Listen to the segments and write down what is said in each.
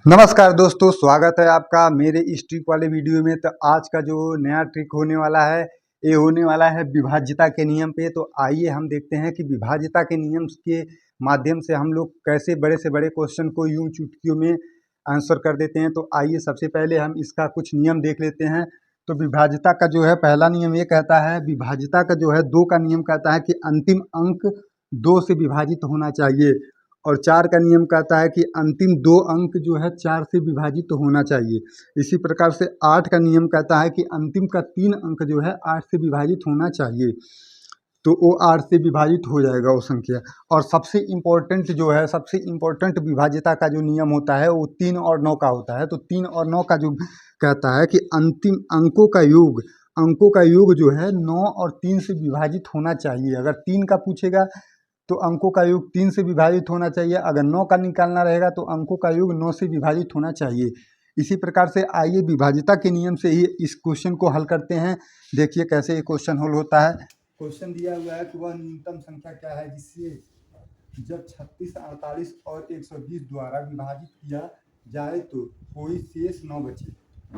नमस्कार दोस्तों, स्वागत है आपका मेरे इस ट्रिक वाले वीडियो में। तो आज का जो नया ट्रिक होने वाला है, ये होने वाला है विभाज्यता के नियम पे। तो आइए हम देखते हैं कि विभाज्यता के नियम के माध्यम से हम लोग कैसे बड़े से बड़े क्वेश्चन को यूं चुटकियों में आंसर कर देते हैं। तो आइए सबसे पहले हम इसका कुछ नियम देख लेते हैं। तो विभाज्यता का जो है पहला नियम ये कहता है, विभाज्यता का जो है 2 का नियम कहता है कि अंतिम अंक 2 से विभाजित होना चाहिए। और 4 का नियम कहता है कि अंतिम 2 अंक जो है 4 से विभाजित होना चाहिए। इसी प्रकार से 8 का नियम कहता है कि अंतिम का 3 अंक जो है 8 से विभाजित होना चाहिए। तो वो 8 से विभाजित हो जाएगा वो संख्या। और सबसे इम्पोर्टेंट जो है, सबसे इम्पोर्टेंट विभाज्यता का जो नियम होता है वो 3 और 9 का होता है। तो 3 और 9 का जो कहता है कि अंतिम अंकों का योग जो है 9 और 3 से विभाजित होना चाहिए। अगर 3 का पूछेगा तो अंकों का योग 3 से विभाजित होना चाहिए। अगर 9 का निकालना रहेगा तो अंकों का योग 9 से विभाजित होना चाहिए। इसी प्रकार से आइए विभाज्यता के नियम से ही इस क्वेश्चन को हल करते हैं। देखिए कैसे ये क्वेश्चन हल होता है। क्वेश्चन दिया हुआ है कि वह न्यूनतम संख्या क्या है जिससे जब 36, 48 और 120 द्वारा विभाजित किया जाए तो कोई शेष न बचे।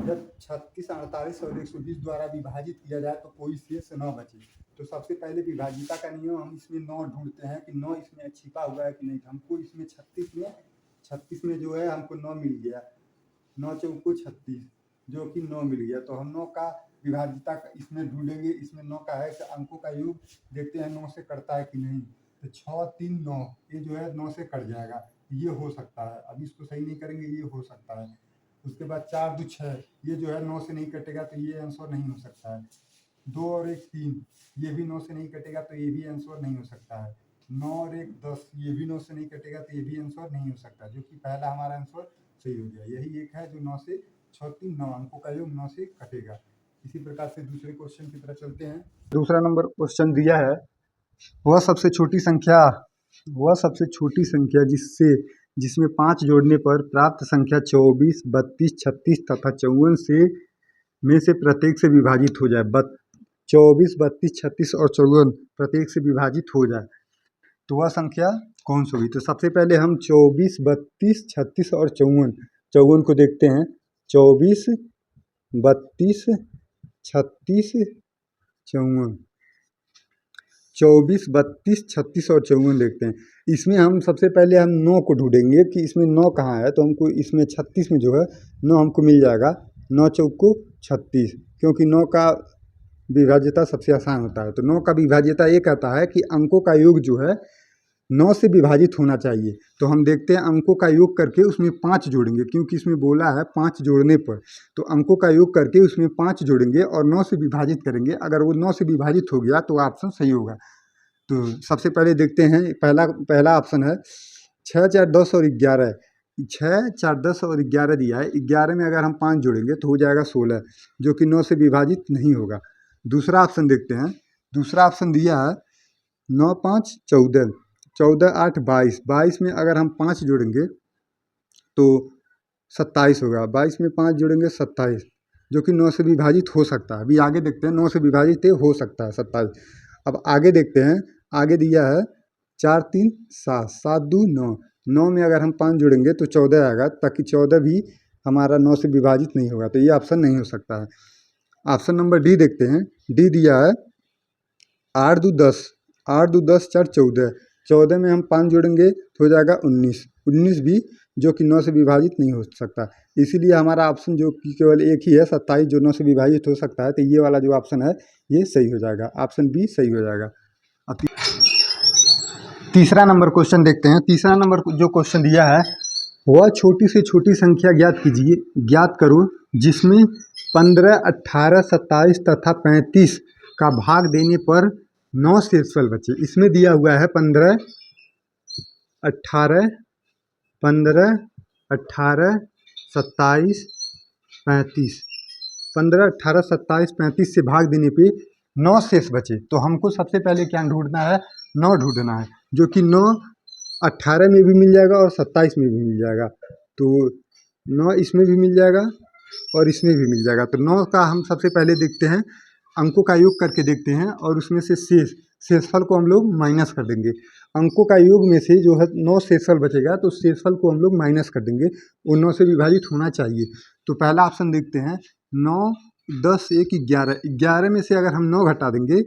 जब 36, 48 और 120 द्वारा विभाजित किया जाए तो कोई शेष न बचे। तो सबसे पहले विभाज्यता का नियम हम इसमें 9 ढूंढते हैं कि 9 इसमें छिपा हुआ है कि नहीं। हमको इसमें 36 में जो है हमको 9 मिल गया। 9 चौको 36 जो कि 9 मिल गया। तो हम 9 का विभाज्यता इसमें ढूंढेंगे। इसमें 9 का है कि अंकों का योग देखते हैं 9 से कटता है कि नहीं। तो 6, 3, 9 ये जो है 9 से कट जाएगा, ये हो सकता है। अब इसको सही नहीं करेंगे, ये हो सकता है। उसके बाद 4, 2, 6 ये जो है 9 से नहीं कटेगा, तो ये आंसर नहीं हो सकता है। 2 और 1, 3 ये भी 9 से नहीं कटेगा, तो ये भी आंसर नहीं हो सकता है। 9 और 1, 10 ये भी 9 से नहीं कटेगा, तो ये भी आंसर नहीं हो सकता, जो कि पहला हमारा आंसर सही हो गया। यही एक है जो 9 से 6, 3, 9 अंकों का योग 9 से कटेगा। इसी प्रकार से दूसरे क्वेश्चन की तरफ चलते हैं। दूसरा नंबर क्वेश्चन दिया है, वह सबसे छोटी संख्या जिसमें 5 जोड़ने पर प्राप्त संख्या 24, 32, 36 तथा 54 में से प्रत्येक से विभाजित हो जाए। 24, 32, 36 और 54 प्रत्येक से विभाजित हो जाए तो वह संख्या कौन सी होगी। तो सबसे पहले हम 24, 32, 36 और 54 को देखते हैं। 24, 32, 36, 54, 24, 32, 36 और 54 देखते हैं। इसमें हम सबसे पहले हम 9 को ढूंढेंगे कि इसमें 9 कहाँ है। तो हमको इसमें 36 में जो है 9 हमको मिल जाएगा। 9 चौको 36, क्योंकि 9 का विभाज्यता सबसे आसान होता है। तो 9 का विभाज्यता ये कहता है कि अंकों का योग जो है 9 से विभाजित होना चाहिए। तो हम देखते हैं अंकों का योग करके उसमें 5 जोड़ेंगे, क्योंकि इसमें बोला है 5 जोड़ने पर। तो अंकों का योग करके उसमें 5 जोड़ेंगे और 9 से विभाजित करेंगे। अगर वो 9 से विभाजित हो गया तो ऑप्शन सही होगा। तो सबसे पहले देखते हैं, पहला ऑप्शन है 6, 4, 10 और 11। 6, 4, 10 और 11 दिया है। 11 में अगर हम 5 जोड़ेंगे तो हो जाएगा 16, जो कि 9 से विभाजित नहीं होगा। दूसरा ऑप्शन देखते हैं। दूसरा ऑप्शन दिया है 9, 5, 14, 14, 8, 22। 22 में अगर हम 5 जोड़ेंगे तो 27 होगा। 22 में 5 जोड़ेंगे 27, जो कि 9 से विभाजित हो सकता है। अभी आगे देखते हैं, 9 से विभाजित हो सकता है 27। अब आगे देखते हैं। आगे दिया है 4, 3, 7, 7, 2, 9। 9 में अगर हम 5 जोड़ेंगे तो 14 आएगा, ताकि 14 भी हमारा 9 से विभाजित नहीं होगा। तो ये ऑप्शन नहीं हो सकता है। ऑप्शन नंबर डी देखते हैं। डी दिया है 8, 2, 10। 8, 2, 10, 4, 14। 14 में हम 5 जोड़ेंगे तो हो जाएगा 19। 19 भी जो कि 9 से विभाजित नहीं हो सकता। इसीलिए हमारा ऑप्शन जो कि केवल एक ही है 27, जो 9 से विभाजित हो सकता है। तो ये वाला जो ऑप्शन है ये सही हो जाएगा, ऑप्शन बी सही हो जाएगा। अब तीसरा नंबर क्वेश्चन देखते हैं। तीसरा नंबर जो क्वेश्चन दिया है, वह छोटी से छोटी संख्या ज्ञात करो जिसमें 15, 18, 27 तथा 35 का भाग देने पर 9 शेषफल बचे। इसमें दिया हुआ है 15, 18, 27, 35। 15, 18, 27, 35 से भाग देने पे 9 शेष बचे। तो हमको सबसे पहले क्या ढूंढना है, 9 ढूंढना है, जो कि 9 18 में भी मिल जाएगा और 27 में भी मिल जाएगा। तो 9 इसमें भी मिल जाएगा और इसमें भी मिल जाएगा। तो 9 का हम सबसे पहले देखते हैं। अंकों का योग करके देखते हैं और उसमें से शेषफल को हम लोग माइनस कर देंगे। अंकों का योग में से जो है 9 शेषफल बचेगा, तो शेषफल को हम लोग माइनस कर देंगे, वो 9 से विभाजित होना चाहिए। तो पहला ऑप्शन देखते हैं, 9 10 1 11, 11 में से अगर हम 9 घटा देंगे,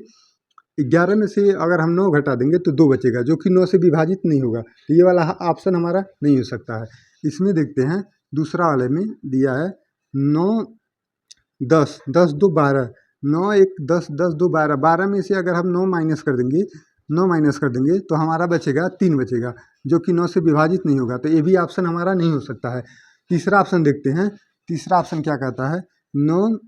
11 में से अगर हम 9 घटा देंगे तो 2 बचेगा, जो कि 9 से विभाजित नहीं होगा, तो ये वाला ऑप्शन हमारा नहीं हो सकता है। इसमें देखते हैं दूसरा वाले में दिया है 9 10 10 2 12, 9 1 10 10 2 12, 12 में से अगर हम 9 माइनस कर देंगे, 9 माइनस कर देंगे तो हमारा बचेगा 3 बचेगा, जो कि 9 से विभाजित नहीं होगा, तो ये भी ऑप्शन हमारा नहीं हो सकता है। तीसरा ऑप्शन देखते हैं, तीसरा ऑप्शन क्या कहता है, 9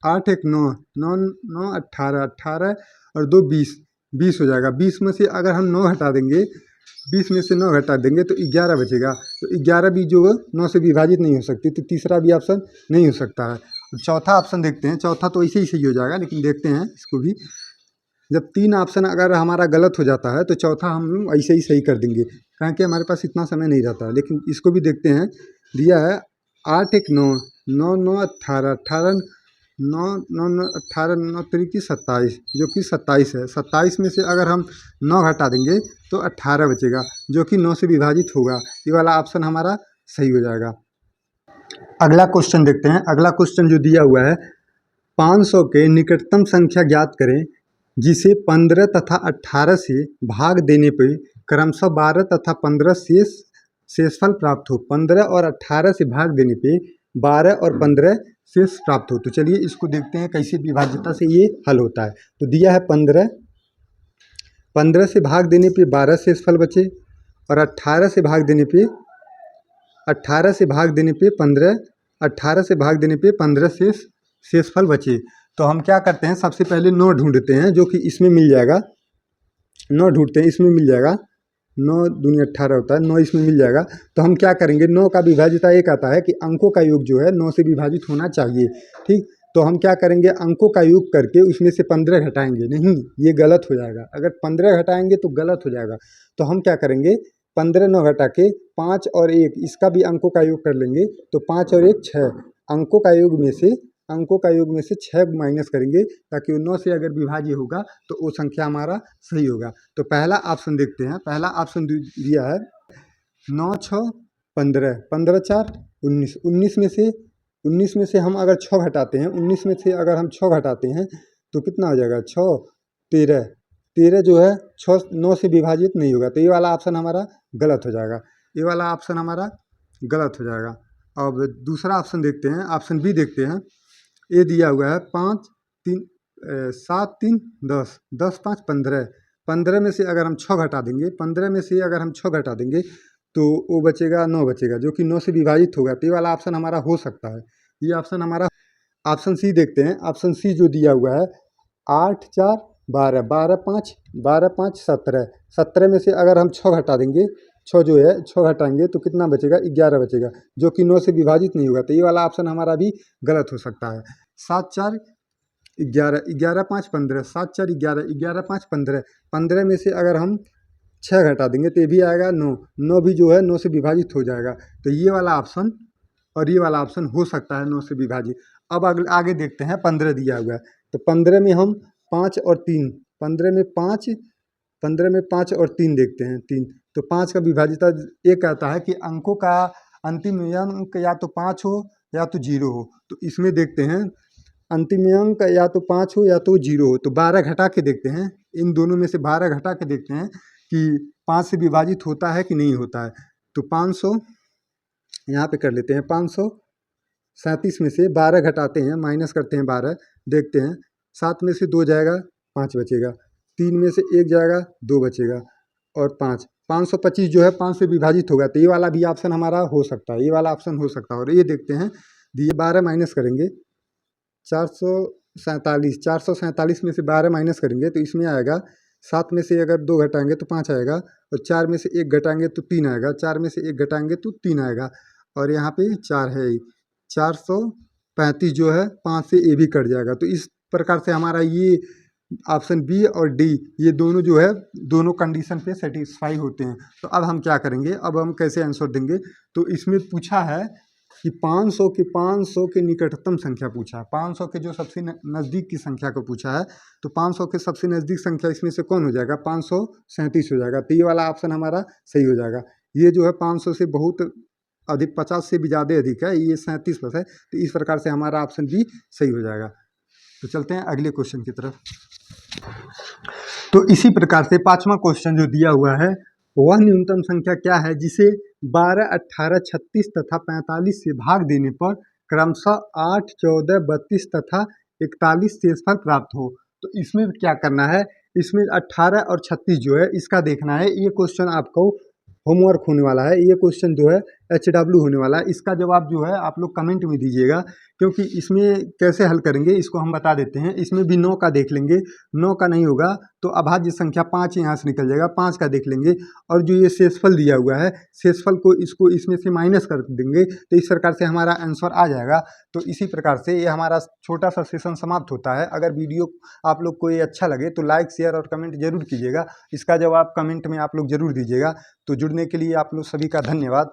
8 1 9 9 9 18 18 और 2 20, 20 हो जाएगा। 20 में से अगर हम 9 हटा देंगे, 20 में से 9 घटा देंगे तो 11 बचेगा, तो 11 भी जो है 9 से विभाजित नहीं हो सकती, तो तीसरा भी ऑप्शन नहीं हो सकता है। चौथा ऑप्शन देखते हैं, चौथा तो ऐसे ही सही हो जाएगा, लेकिन देखते हैं इसको भी। जब 3 ऑप्शन अगर हमारा गलत हो जाता है तो चौथा हम ऐसे ही सही कर देंगे, कारण कि हमारे पास इतना समय नहीं रहता है। लेकिन इसको भी देखते हैं, दिया है 8 1 9 9 9 18 18 9 9 9 18 9 3 27, जो कि 27 है। 27 में से अगर हम 9 घटा देंगे तो 18 बचेगा, जो कि 9 से विभाजित होगा, ये वाला ऑप्शन हमारा सही हो जाएगा। अगला क्वेश्चन देखते हैं। अगला क्वेश्चन जो दिया हुआ है, 500 के निकटतम संख्या ज्ञात करें जिसे 15 तथा 18 से भाग देने पर क्रमशः 12 तथा 15 शेषफल प्राप्त हो। 15 और 18 से भाग देने पे 12 और 15 शेष प्राप्त हो। तो चलिए इसको देखते हैं कैसे विभाज्यता से ये हल होता है। तो दिया है 15 से भाग देने पे 12 शेषफल बचे, और 18 से भाग देने पे 15 शेषफल बचे। तो हम क्या करते हैं, सबसे पहले 9 ढूंढते हैं, जो कि इसमें मिल जाएगा। 9 ढूंढते हैं, इसमें मिल जाएगा, 9 दूनी 18 होता है, 9 इसमें मिल जाएगा। तो हम क्या करेंगे, 9 का विभाज्यता एक आता है कि अंकों का योग जो है 9 से विभाजित होना चाहिए, ठीक। तो हम क्या करेंगे, अंकों का योग करके उसमें से 15 घटाएंगे, नहीं ये गलत हो जाएगा। अगर 15 घटाएंगे तो गलत हो जाएगा। तो हम क्या करेंगे, 15 9 घटा के 5 और 1 इसका भी अंकों का योग कर लेंगे, तो 5 और 1 6, अंकों का योग में से 6 माइनस करेंगे, ताकि वो 9 से अगर विभाज्य होगा तो वो संख्या हमारा सही होगा। तो पहला ऑप्शन देखते हैं। पहला ऑप्शन दिया है 9 6 15, 15 4 19, 19 में से हम अगर 6 घटाते हैं, 19 में से अगर हम 6 घटाते हैं तो कितना हो जाएगा, 6 13, 13 जो है 6 9 से विभाजित नहीं होगा, तो ये वाला ऑप्शन हमारा गलत हो जाएगा, ये वाला ऑप्शन हमारा गलत हो जाएगा। अब दूसरा ऑप्शन देखते हैं, ऑप्शन बी देखते हैं। ये दिया हुआ है 5 3 7 3 10, 10 5 15, 15 में से अगर हम 6 घटा देंगे, 15 में से अगर हम 6 घटा देंगे तो वो बचेगा 9 बचेगा, जो कि 9 से विभाजित होगा, तो ये वाला ऑप्शन हमारा हो सकता है, ये ऑप्शन हमारा। ऑप्शन सी देखते हैं। ऑप्शन सी जो दिया हुआ है 8 4 12, 12 5 17, 17 में से अगर हम 6 घटा देंगे, 6 जो है 6 घटाएंगे तो कितना बचेगा, 11 बचेगा, जो कि 9 से विभाजित नहीं होगा, तो ये वाला ऑप्शन हमारा भी गलत हो सकता है। 7 4 11, 11 5 15, 7 4 11, 11 5 15, 15 में से अगर हम 6 घटा देंगे तो ये भी आएगा 9, 9 भी जो है 9 से विभाजित हो जाएगा, तो ये वाला ऑप्शन और ये वाला ऑप्शन हो सकता है 9 से विभाजित। अब आगे देखते हैं, 15 दिया हुआ है, तो 15 में हम 5 और 3, 15 में 5 और 3 देखते हैं, 3, तो 5 का विभाजिता ये कहता है कि अंकों का अंतिम अंक या तो 5 हो या तो 0 हो। तो इसमें देखते हैं अंतिम अंक या तो 5 हो या तो 0 हो, तो 12 घटा के देखते हैं, इन दोनों में से 12 घटा के देखते हैं कि 5 से विभाजित होता है कि नहीं होता है। तो 500 यहाँ पे कर लेते हैं, 537 में से 12 घटाते हैं, माइनस करते हैं 12, देखते हैं 7 में से 2 जाएगा 5 बचेगा, 3 में से 1 जाएगा 2 बचेगा, और 525 जो है 5 से विभाजित होगा, तो ये वाला भी ऑप्शन हमारा हो सकता है, ये वाला ऑप्शन हो सकता है। और ये देखते हैं, ये 12 माइनस करेंगे, 447 में से 12 माइनस करेंगे तो इसमें आएगा, 7 में से अगर 2 घटाएंगे तो 5 आएगा, और 4 में से 1 घटाएंगे तो 3 आएगा, 4 में से 1 घटाएंगे तो 3 आएगा, और यहाँ पे 4 है ही, 435 जो है 5 से ए भी कट जाएगा। तो इस प्रकार से हमारा ये ऑप्शन बी और डी ये दोनों जो है दोनों कंडीशन पे सेटिस्फाई होते हैं। तो अब हम क्या करेंगे, अब हम कैसे आंसर देंगे, तो इसमें पूछा है कि 500 के निकटतम संख्या पूछा है, 500 के जो सबसे नज़दीक की संख्या को पूछा है। तो 500 के सबसे नज़दीक संख्या इसमें से कौन हो जाएगा, 537 हो जाएगा। तो ये वाला ऑप्शन हमारा सही हो जाएगा। ये जो है 500 से बहुत अधिक, 50 से भी ज़्यादा अधिक है, ये 37 प्लस है। तो इस प्रकार से हमारा ऑप्शन बी सही हो जाएगा। तो चलते हैं अगले क्वेश्चन की तरफ। तो इसी प्रकार से पांचवा क्वेश्चन जो दिया हुआ है, वह न्यूनतम संख्या क्या है जिसे 12, 18, 36 तथा 45 से भाग देने पर क्रमशः 8, 14, 32 तथा 41 शेषफल प्राप्त हो। तो इसमें क्या करना है, इसमें 18 और 36 जो है इसका देखना है। ये क्वेश्चन आपको होमवर्क होने वाला है, ये क्वेश्चन जो है HW होने वाला है। इसका जवाब जो है आप लोग कमेंट में दीजिएगा, क्योंकि इसमें कैसे हल करेंगे इसको हम बता देते हैं। इसमें भी 9 का देख लेंगे, 9 का नहीं होगा तो अभाज्य संख्या 5 यहाँ से निकल जाएगा, 5 का देख लेंगे। और जो ये शेषफल दिया हुआ है, शेषफल को इसको इसमें से माइनस कर देंगे, तो इस प्रकार से हमारा आंसर आ जाएगा। तो इसी प्रकार से ये हमारा छोटा सा सेशन समाप्त होता है। अगर वीडियो आप लोग को ये अच्छा लगे तो लाइक, शेयर और कमेंट जरूर कीजिएगा। इसका जवाब कमेंट में आप लोग जरूर दीजिएगा। तो जुड़ने के लिए आप लोग सभी का धन्यवाद।